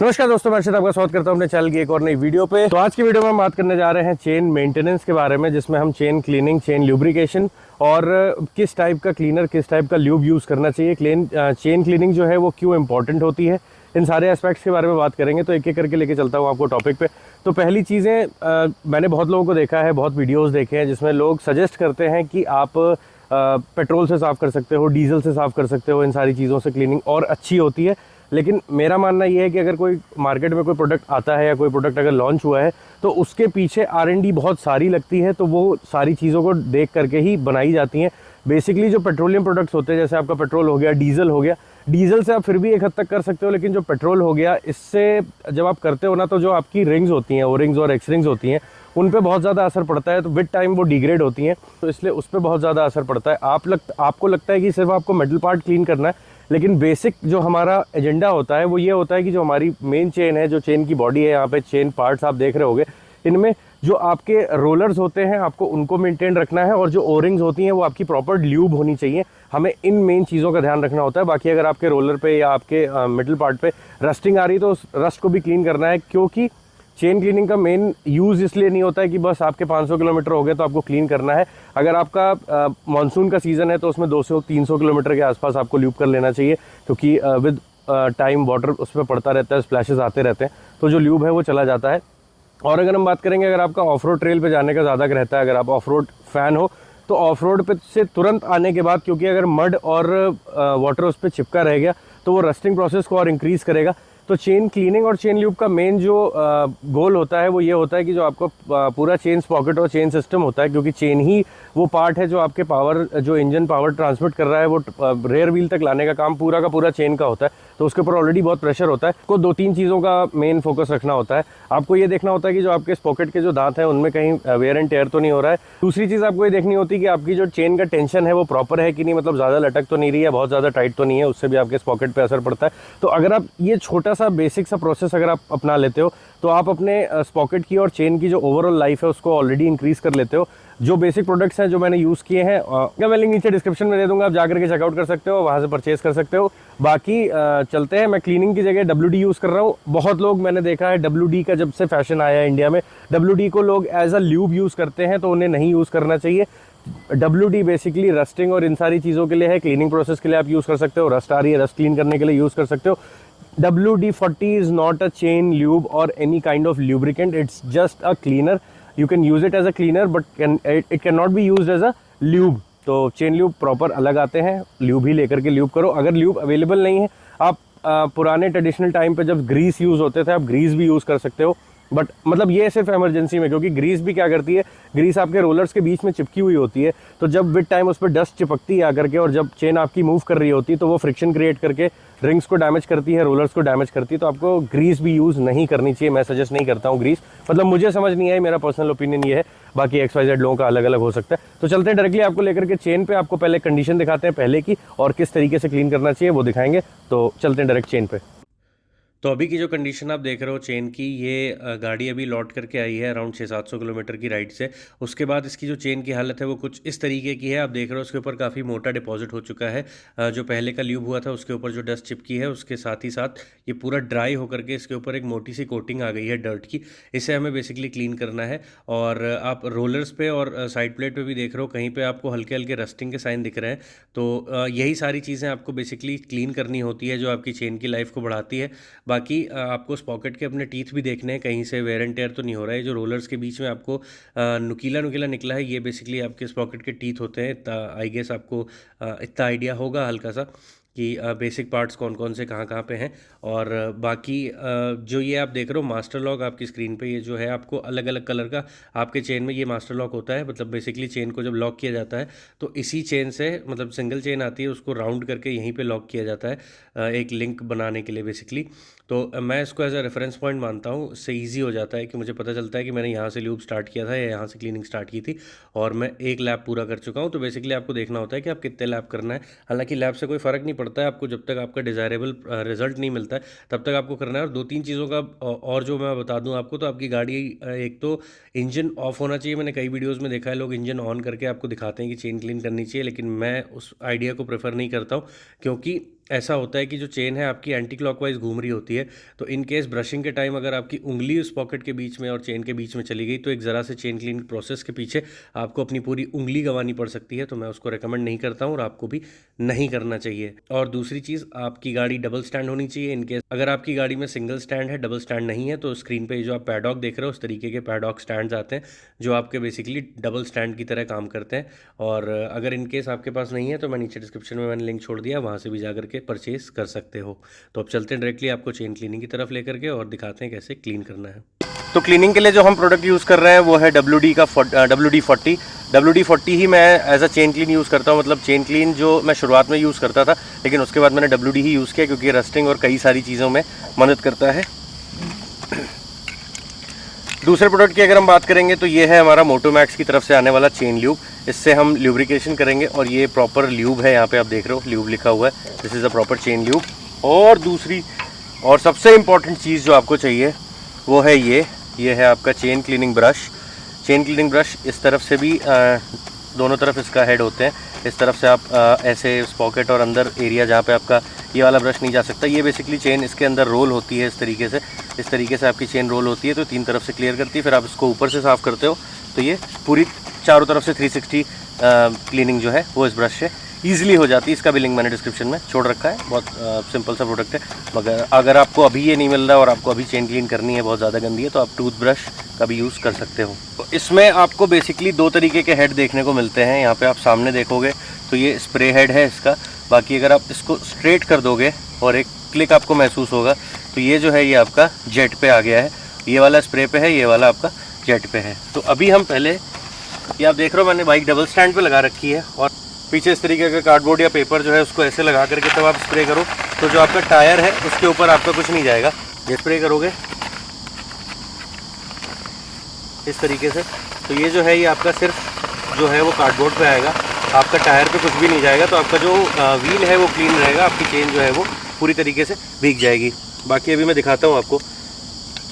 नमस्कार दोस्तों, मैं अर्षद आपका स्वागत करता हूं अपने चैनल की एक और नई वीडियो पे। तो आज की वीडियो में हम बात करने जा रहे हैं चेन मेंटेनेंस के बारे में, जिसमें हम चेन क्लीनिंग, चेन ल्यूब्रिकेशन और किस टाइप का क्लीनर, किस टाइप का ल्यूब यूज़ करना चाहिए, चेन क्लीनिंग जो है वो क्यों इंपॉर्टेंट होती है, इन सारे एस्पेक्ट्स के बारे में बात करेंगे। तो एक एक करके लेके चलता हूँ आपको टॉपिक पे। तो पहली चीज़ें, मैंने बहुत लोगों को देखा है, बहुत वीडियोज़ देखे हैं जिसमें लोग सजेस्ट करते हैं कि आप पेट्रोल से साफ़ कर सकते हो, डीजल से साफ़ कर सकते हो, इन सारी चीज़ों से क्लीनिंग और अच्छी होती है। लेकिन मेरा मानना ये है कि अगर कोई मार्केट में कोई प्रोडक्ट आता है या कोई प्रोडक्ट अगर लॉन्च हुआ है तो उसके पीछे R&D बहुत सारी लगती है, तो वो सारी चीज़ों को देख करके ही बनाई जाती हैं। बेसिकली जो पेट्रोलियम प्रोडक्ट्स होते हैं, जैसे आपका पेट्रोल हो गया, डीजल हो गया, डीजल से आप फिर भी एक हद तक कर सकते हो, लेकिन जो पेट्रोल हो गया, इससे जब आप करते हो ना, तो जो आपकी रिंग्स होती हैं, ओ रिंग्स और एक्स रिंग्स होती हैं, उन पे बहुत ज़्यादा असर पड़ता है। तो विद टाइम वो डिग्रेड होती हैं, तो इसलिए उस पर बहुत ज़्यादा असर पड़ता है। आपको लगता है कि सिर्फ आपको मेटल पार्ट क्लीन करना है, लेकिन बेसिक जो हमारा एजेंडा होता है वो ये होता है कि जो हमारी मेन चेन है, जो चेन की बॉडी है, यहाँ पे चेन पार्ट्स आप देख रहे होंगे, इनमें जो आपके रोलर्स होते हैं आपको उनको मेंटेन रखना है, और जो ओरिंग्स होती हैं वो आपकी प्रॉपर ल्यूब होनी चाहिए। हमें इन मेन चीज़ों का ध्यान रखना होता है। बाकी अगर आपके रोलर पे या आपके मिडल पार्ट पे रस्टिंग आ रही है तो उस रस्ट को भी क्लीन करना है, क्योंकि चेन क्लीनिंग का मेन यूज़ इसलिए नहीं होता है कि बस आपके 500 किलोमीटर हो गए तो आपको क्लीन करना है। अगर आपका मानसून का सीज़न है तो उसमें 200-300 किलोमीटर के आसपास आपको ल्यूब कर लेना चाहिए, क्योंकि विद टाइम वाटर उस पर पड़ता रहता है, स्प्लैशेस आते रहते हैं, तो जो ल्यूब है वो चला जाता है। और अगर हम बात करेंगे, अगर आपका ऑफ रोड ट्रेल पे जाने का ज़्यादा रहता है, अगर आप ऑफ रोड फ़ैन हो, तो ऑफ रोड पे से तुरंत आने के बाद, क्योंकि अगर मड और वाटर उस पर चिपका रह गया तो वो रस्टिंग प्रोसेस को और इंक्रीज़ करेगा। तो चेन क्लीनिंग और चेन ल्यूब का मेन जो गोल होता है वो ये होता है कि जो आपको पूरा चेन स्पॉकेट और चेन सिस्टम होता है, क्योंकि चेन ही वो पार्ट है जो आपके पावर, जो इंजन पावर ट्रांसमिट कर रहा है, वो रेयर व्हील तक लाने का काम पूरा का पूरा चेन का होता है। तो उसके ऊपर ऑलरेडी बहुत प्रेशर होता है। को 2-3 चीज़ों का मेन फोकस रखना होता है। आपको ये देखना होता है कि जो आपके स्पॉकेट के जो दांत हैं उनमें कहीं वेयर एंड टेयर तो नहीं हो रहा है। दूसरी चीज़ आपको ये देखनी होती है कि आपकी जो चेन का टेंशन है वो प्रॉपर है कि नहीं, मतलब ज़्यादा लटक तो नहीं रही है, बहुत ज़्यादा टाइट तो नहीं है, उससे भी आपके स्पॉकेट पे असर पड़ता है। तो अगर आप ये छोटा सा बेसिक सा प्रोसेस अगर आप अपना लेते हो तो आप अपने स्पॉकेट की और चेन की जो ओवरऑल लाइफ है उसको ऑलरेडी इंक्रीज़ कर लेते हो। जो बेसिक प्रोडक्ट्स हैं जो मैंने यूज़ किए हैं, मैं लिंक नीचे डिस्क्रिप्शन में दे दूंगा, आप जाकर के चेकआउट कर सकते हो, वहाँ से परचेज कर सकते हो। बाकी चलते हैं। मैं क्लीनिंग की जगह WD यूज़ कर रहा हूँ। बहुत लोग मैंने देखा है WD का, जब से फैशन आया है इंडिया में, WD को लोग एज अ ल्यूब यूज़ करते हैं, तो उन्हें नहीं यूज़ करना चाहिए। WD बेसिकली रस्टिंग और इन सारी चीज़ों के लिए है। क्लीनिंग प्रोसेस के लिए आप यूज़ कर सकते हो, रस्ट आ रही है, रस्ट क्लीन करने के लिए यूज़ कर सकते हो। WD-40 is not a chain lube or any kind of lubricant. It's just a cleaner. You can use it as a cleaner, but it cannot be used as a lube. तो chain lube proper अलग आते हैं, lube ही लेकर के lube करो। अगर lube available नहीं है, आप पुराने ट्रेडिशनल टाइम पे जब ग्रीस यूज़ होते थे, आप ग्रीस भी यूज़ कर सकते हो। बट मतलब ये सिर्फ इमरजेंसी में, क्योंकि ग्रीस भी क्या करती है, ग्रीस आपके रोलर्स के बीच में चिपकी हुई होती है, तो जब विद टाइम उस पर डस्ट चिपकती है आकर के, और जब चेन आपकी मूव कर रही होती है तो वो फ्रिक्शन क्रिएट करके रिंग्स को डैमेज करती है, रोलर्स को डैमेज करती है। तो आपको ग्रीस भी यूज़ नहीं करनी चाहिए। मैं सजेस्ट नहीं करता हूँ ग्रीस, मतलब मुझे समझ नहीं आई, मेरा पर्सनल ओपिनियन ये है। बाकी XYZ लोगों का अलग अलग हो सकता है। तो चलते हैं डायरेक्टली आपको लेकर के चेन पे। आपको पहले कंडीशन दिखाते हैं पहले की, और किस तरीके से क्लीन करना चाहिए वो दिखाएंगे। तो चलते हैं डायरेक्ट चेन पे। तो अभी की जो कंडीशन आप देख रहे हो चेन की, ये गाड़ी अभी लौट करके आई है अराउंड 600-700 किलोमीटर की राइड से। उसके बाद इसकी जो चेन की हालत है वो कुछ इस तरीके की है। आप देख रहे हो उसके ऊपर काफ़ी मोटा डिपॉजिट हो चुका है। जो पहले का ल्यूब हुआ था उसके ऊपर जो डस्ट चिपकी है, उसके साथ ही साथ ये पूरा ड्राई होकर के इसके ऊपर एक मोटी सी कोटिंग आ गई है डर्ट की। इसे हमें बेसिकली क्लीन करना है। और आप रोलर्स पे और साइड प्लेट पे भी देख रहे हो, कहीं पे आपको हल्के हल्के रस्टिंग के साइन दिख रहे हैं। तो यही सारी चीज़ें आपको बेसिकली क्लीन करनी होती है, जो आपकी चेन की लाइफ को बढ़ाती है। बाकी आपको स्पॉकेट के अपने टीथ भी देखने हैं, कहीं से वेयर एंड टेयर तो नहीं हो रहा है। जो रोलर्स के बीच में आपको नुकीला नुकीला निकला है, ये बेसिकली आपके स्पॉकेट के टीथ होते हैं। इतना आई गेस आपको इतना आइडिया होगा हल्का सा कि बेसिक पार्ट्स कौन कौन से कहाँ कहाँ पे हैं। और बाकी जो ये आप देख रहे हो मास्टर लॉक आपकी स्क्रीन पे, ये जो है आपको अलग अलग कलर का आपके चेन में ये मास्टर लॉक होता है। मतलब बेसिकली चेन को जब लॉक किया जाता है तो इसी चेन से, मतलब सिंगल चेन आती है, उसको राउंड करके यहीं पे लॉक किया जाता है एक लिंक बनाने के लिए बेसिकली। तो मैं इसको एज अ रेफरेंस पॉइंट मानता हूँ। इससे ईजी हो जाता है कि मुझे पता चलता है कि मैंने यहाँ से ल्यूब स्टार्ट किया था या यहाँ से क्लीनिंग स्टार्ट की थी, और मैं एक लैप पूरा कर चुका हूँ। तो बेसिकली आपको देखना होता है कि आप कितने लैप करना है। हालांकि लैप से कोई फ़र्क नहीं पड़ता है आपको, जब तक आपका डिज़ायरेबल रिजल्ट नहीं मिलता है तब तक आपको करना है। और 2-3 चीज़ों का और जो मैं बता दूँ आपको, तो आपकी गाड़ी एक तो इंजन ऑफ होना चाहिए। मैंने कई वीडियोज़ में देखा है लोग इंजन ऑन करके आपको दिखाते हैं कि चेन क्लीन करनी चाहिए, लेकिन मैं उस आइडिया को प्रेफर नहीं करता हूँ, क्योंकि ऐसा होता है कि जो चेन है आपकी एंटी क्लॉकवाइज घूम रही होती है, तो इन केस ब्रशिंग के टाइम अगर आपकी उंगली उस पॉकेट के बीच में और चेन के बीच में चली गई तो एक ज़रा से चेन क्लीन प्रोसेस के पीछे आपको अपनी पूरी उंगली गंवानी पड़ सकती है। तो मैं उसको रेकमेंड नहीं करता हूँ और आपको भी नहीं करना चाहिए। और दूसरी चीज़, आपकी गाड़ी डबल स्टैंड होनी चाहिए। इन केस अगर आपकी गाड़ी में सिंगल स्टैंड है, डबल स्टैंड नहीं है, तो स्क्रीन पर जो आप पैडॉक देख रहे हो उस तरीके के पैडॉक स्टैंड आते हैं जो आपके बेसिकली डबल स्टैंड की तरह काम करते हैं। और अगर इन केस आपके पास नहीं है तो मैं नीचे डिस्क्रिप्शन में मैंने लिंक छोड़ दिया, वहाँ से भी जाकर के परचेज कर सकते हो। तो अब चलते हैं डायरेक्टली आपको चेन क्लीनिंग की तरफ लेकर के और दिखाते हैं कैसे क्लीन करना है। तो क्लीनिंग के लिए जो हम प्रोडक्ट यूज़ कर रहे हैं वो है WD का WD-40। WD-40 ही मैं as a chain clean use करता हूँ। मतलब चेन क्लीन जो मैं शुरुआत में यूज़ करता था, लेकिन उसके बाद मैंने WD ही यूज़ किया क्योंकि रस्टिंग और कई सारी चीज़ों में मदद करता है। दूसरे प्रोडक्ट की अगर हम बात करेंगे तो ये है हमारा मोटोमैक्स की तरफ से आने वाला चेन ल्यूब। इससे हम ल्यूब्रिकेशन करेंगे और ये प्रॉपर ल्यूब है, यहाँ पे आप देख रहे हो ल्यूब लिखा हुआ है, this is a proper chain lube. और दूसरी और सबसे इम्पॉर्टेंट चीज़ जो आपको चाहिए वो है ये है आपका chain cleaning brush. Chain cleaning brush इस तरफ से भी दोनों तरफ इसका हेड होते हैं। इस तरफ से आप ऐसे इस पॉकेट और अंदर एरिया जहाँ पे आपका ये वाला ब्रश नहीं जा सकता, ये बेसिकली चेन इसके अंदर रोल होती है। इस तरीके से आपकी चेन रोल होती है, तो तीन तरफ से क्लियर करती है। फिर आप इसको ऊपर से साफ़ करते हो तो ये पूरी चारों तरफ से 360 क्लीनिंग जो है वो इस ब्रश से ईजिली हो जाती है। इसका भी लिंक मैंने डिस्क्रिप्शन में छोड़ रखा है। बहुत सिंपल सा प्रोडक्ट है। मगर अगर आपको अभी ये नहीं मिल रहा और आपको अभी चेन क्लीन करनी है, बहुत ज़्यादा गंदी है, तो आप टूथब्रश का भी यूज़ कर सकते हो। तो इसमें आपको बेसिकली दो तरीके के हेड देखने को मिलते हैं। यहाँ पे आप सामने देखोगे तो ये स्प्रे हेड है इसका। बाकी अगर आप इसको स्ट्रेट कर दोगे और एक क्लिक आपको महसूस होगा तो ये जो है ये आपका जेट पे आ गया है। ये वाला स्प्रे पे है, ये वाला आपका जेट पे है। तो अभी हम पहले, ये आप देख रहे हो मैंने बाइक डबल स्टैंड पे लगा रखी है और पीछे इस तरीके का कार्डबोर्ड या पेपर जो है उसको ऐसे लगा करके तब आप स्प्रे करो तो जो आपका टायर है उसके ऊपर आपका कुछ नहीं जाएगा। ये स्प्रे करोगे इस तरीके से तो ये जो है ये आपका सिर्फ जो है वो कार्डबोर्ड पे आएगा, आपका टायर पे कुछ भी नहीं जाएगा। तो आपका जो व्हील है वो क्लीन रहेगा, आपकी चेन जो है वो पूरी तरीके से भीग जाएगी। बाकी अभी मैं दिखाता हूँ आपको।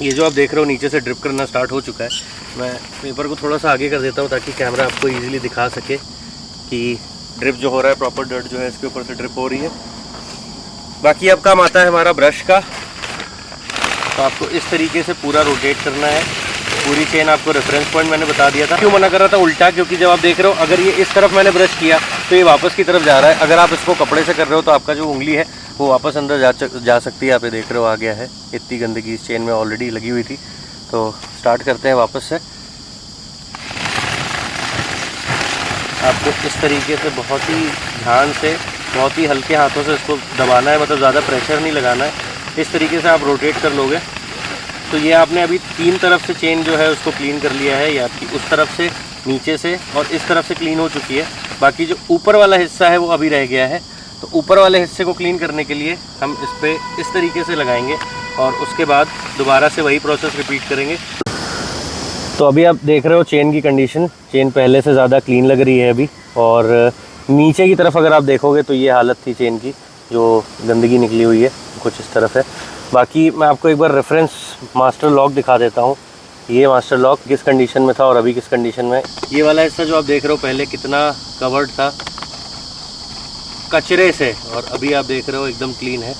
ये जो आप देख रहे हो नीचे से ड्रिप करना स्टार्ट हो चुका है। मैं पेपर को थोड़ा सा आगे कर देता हूँ ताकि कैमरा आपको ईजिली दिखा सके कि ड्रिप जो हो रहा है, प्रॉपर डर्ट जो है इसके ऊपर से ड्रिप हो रही है। बाकी अब काम आता है हमारा ब्रश का। तो आपको इस तरीके से पूरा रोटेट करना है। पूरी चेन आपको रेफरेंस पॉइंट मैंने बता दिया था। क्यों मना कर रहा था उल्टा, क्योंकि जब आप देख रहे हो अगर ये इस तरफ मैंने ब्रश किया तो ये वापस की तरफ जा रहा है। अगर आप इसको कपड़े से कर रहे हो तो आपका जो उंगली है वो वापस अंदर जा सकती है। आप ये देख रहे हो आ गया है। इतनी गंदगी इस चेन में ऑलरेडी लगी हुई थी। तो स्टार्ट करते हैं वापस से। आपको इस तरीके से बहुत ही ध्यान से, बहुत ही हल्के हाथों से इसको दबाना है, मतलब ज़्यादा प्रेशर नहीं लगाना है। इस तरीके से आप रोटेट कर लोगे तो ये आपने अभी तीन तरफ से चेन जो है उसको क्लीन कर लिया है। ये आपकी उस तरफ से, नीचे से और इस तरफ से क्लीन हो चुकी है। बाकी जो ऊपर वाला हिस्सा है वो अभी रह गया है। तो ऊपर वाले हिस्से को क्लीन करने के लिए हम इस पर इस तरीके से लगाएंगे और उसके बाद दोबारा से वही प्रोसेस रिपीट करेंगे। तो अभी आप देख रहे हो चेन की कंडीशन, चेन पहले से ज़्यादा क्लीन लग रही है अभी। और नीचे की तरफ अगर आप देखोगे तो ये हालत थी चेन की, जो गंदगी निकली हुई है कुछ इस तरफ है। बाकी मैं आपको एक बार रेफरेंस मास्टर लॉक दिखा देता हूँ। ये मास्टर लॉक किस कंडीशन में था और अभी किस कंडीशन में। ये वाला हिस्सा जो आप देख रहे हो पहले कितना कवर्ड था कचरे से, और अभी आप देख रहे हो एकदम क्लीन है।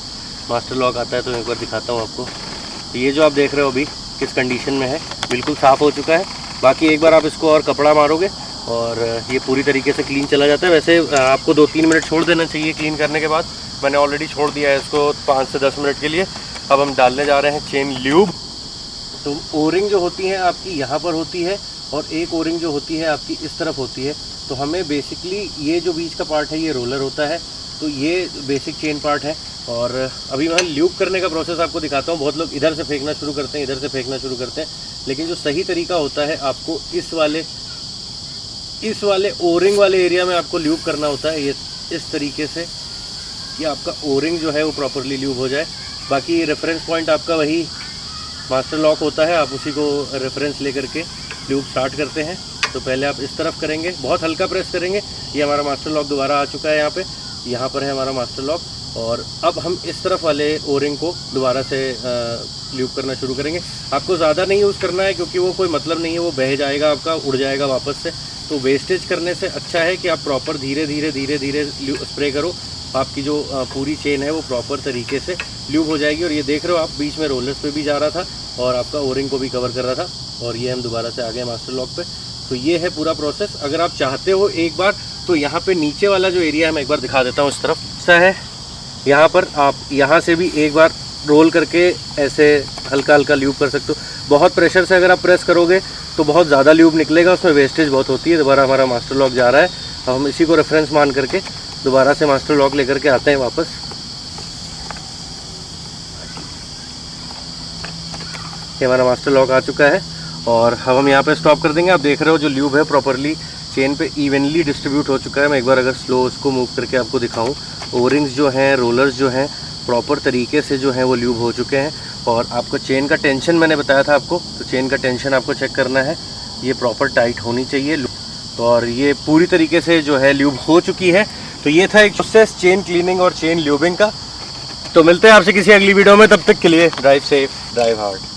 मास्टर लॉक आता है तो एक बार दिखाता हूँ आपको। तो ये जो आप देख रहे हो अभी किस कंडीशन में है, बिल्कुल साफ़ हो चुका है। बाकी एक बार आप इसको और कपड़ा मारोगे और ये पूरी तरीके से क्लीन चला जाता है। वैसे आपको 2-3 मिनट छोड़ देना चाहिए क्लीन करने के बाद। मैंने ऑलरेडी छोड़ दिया है इसको 5 से 10 मिनट के लिए। अब हम डालने जा रहे हैं चेन ल्यूब। तो ओरिंग जो होती है आपकी यहाँ पर होती है और एक ओरिंग जो होती है आपकी इस तरफ होती है। तो हमें बेसिकली ये जो बीच का पार्ट है ये रोलर होता है, तो ये बेसिक चेन पार्ट है। और अभी मैं ल्यूब करने का प्रोसेस आपको दिखाता हूँ। बहुत लोग इधर से फेंकना शुरू करते हैं, इधर से फेंकना शुरू करते हैं, लेकिन जो सही तरीका होता है आपको इस वाले ओरिंग वाले एरिया में आपको ल्यूब करना होता है। ये इस तरीके से कि आपका ओरिंग जो है वो प्रॉपरली ल्यूब हो जाए। बाकी रेफरेंस पॉइंट आपका वही मास्टर लॉक होता है, आप उसी को रेफरेंस लेकर के ल्यूब स्टार्ट करते हैं। तो पहले आप इस तरफ करेंगे, बहुत हल्का प्रेस करेंगे। ये हमारा मास्टर लॉक दोबारा आ चुका है यहाँ पर है हमारा मास्टर लॉक। और अब हम इस तरफ वाले ओरिंग को दोबारा से ल्यूब करना शुरू करेंगे। आपको ज़्यादा नहीं यूज़ करना है क्योंकि वो कोई मतलब नहीं है, वो बह जाएगा आपका, उड़ जाएगा वापस से। तो वेस्टेज करने से अच्छा है कि आप प्रॉपर धीरे धीरे स्प्रे करो आपकी जो पूरी चेन है वो प्रॉपर तरीके से ल्यूब हो जाएगी। और ये देख रहे हो आप, बीच में रोलर्स पे भी जा रहा था और आपका ओरिंग को भी कवर कर रहा था। और ये हम दोबारा से आ गए मास्टर लॉक पे। तो ये है पूरा प्रोसेस। अगर आप चाहते हो एक बार तो यहाँ पे नीचे वाला जो एरिया है मैं एक बार दिखा देता हूँ। इस तरफ सा है, यहाँ पर आप यहाँ से भी एक बार रोल करके ऐसे हल्का हल्का ल्यूब कर सकते हो। बहुत प्रेशर से अगर आप प्रेस करोगे तो बहुत ज़्यादा ल्यूब निकलेगा, उसमें वेस्टेज बहुत होती है। दोबारा हमारा मास्टर लॉक जा रहा है। अब हम इसी को रेफरेंस मान करके दोबारा से मास्टर लॉक लेकर के आते हैं वापस। ये हमारा मास्टर लॉक आ चुका है और अब हम यहाँ पे स्टॉप कर देंगे। आप देख रहे हो जो ल्यूब है प्रॉपरली चेन पे इवनली डिस्ट्रीब्यूट हो चुका है। मैं एक बार अगर स्लो उसको मूव करके आपको दिखाऊं, ओरिंग्स जो हैं, रोलर्स जो हैं, प्रॉपर तरीके से जो हैं वो ल्यूब हो चुके हैं। और आपको चेन का टेंशन मैंने बताया था आपको, तो चेन का टेंशन आपको चेक करना है, ये प्रॉपर टाइट होनी चाहिए। तो और ये पूरी तरीके से जो है ल्यूब हो चुकी है। तो ये था एक प्रोसेस चेन क्लीनिंग और चेन ल्यूबिंग का। तो मिलते हैं आपसे किसी अगली वीडियो में, तब तक के लिए ड्राइव सेफ, ड्राइव हार्ड।